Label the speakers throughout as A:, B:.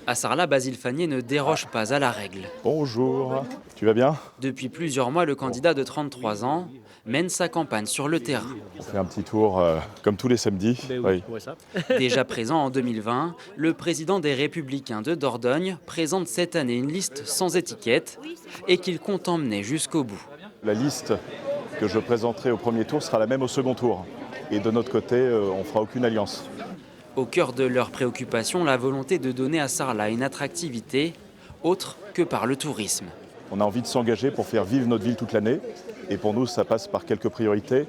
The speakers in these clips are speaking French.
A: À Sarlat, Basile Fannier ne déroge pas à la règle.
B: Bonjour, tu vas bien?
A: Depuis plusieurs mois, le candidat de 33 ans mène sa campagne sur le terrain.
B: On fait un petit tour comme tous les samedis. Oui.
A: Déjà présent en 2020, le président des Républicains de Dordogne présente cette année une liste sans étiquette et qu'il compte emmener jusqu'au bout.
B: La liste que je présenterai au premier tour sera la même au second tour. Et de notre côté, on ne fera aucune alliance.
A: Au cœur de leurs préoccupations, la volonté de donner à Sarlat une attractivité autre que par le tourisme.
B: On a envie de s'engager pour faire vivre notre ville toute l'année. Et pour nous, ça passe par quelques priorités.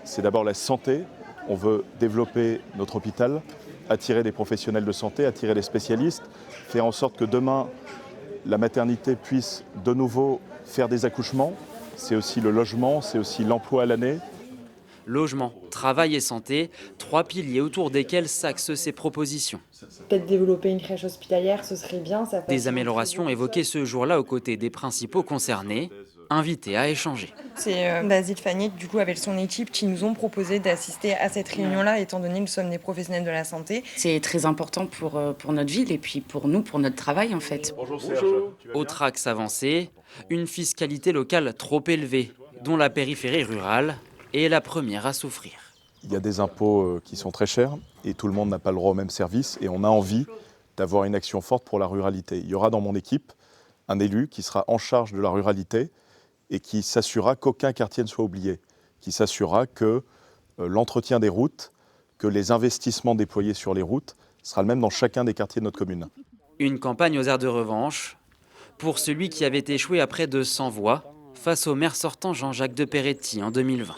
B: C'est d'abord la santé. On veut développer notre hôpital, attirer des professionnels de santé, attirer des spécialistes, faire en sorte que demain, la maternité puisse de nouveau faire des accouchements. C'est aussi le logement, c'est aussi l'emploi à l'année.
A: Logement, travail et santé, trois piliers autour desquels s'axent ces propositions.
C: Peut-être développer une crèche hospitalière, ce serait bien. Ça
A: Des améliorations évoquées ce jour-là aux côtés des principaux concernés, invités à échanger.
D: C'est Basile Fannier, du coup, avec son équipe, qui nous ont proposé d'assister à cette réunion-là, étant donné que nous sommes des professionnels de la santé.
E: C'est très important pour notre ville et puis pour nous, pour notre travail en fait.
B: Bonjour Serge.
A: Autre axe avancé, une fiscalité locale trop élevée, dont la périphérie rurale est la première à souffrir.
B: Il y a des impôts qui sont très chers et tout le monde n'a pas le droit au même service et on a envie d'avoir une action forte pour la ruralité. Il y aura dans mon équipe un élu qui sera en charge de la ruralité et qui s'assurera qu'aucun quartier ne soit oublié, qui s'assurera que l'entretien des routes, que les investissements déployés sur les routes sera le même dans chacun des quartiers de notre commune.
A: Une campagne aux airs de revanche pour celui qui avait échoué à près de 100 voix face au maire sortant Jean-Jacques de Peretti en 2020.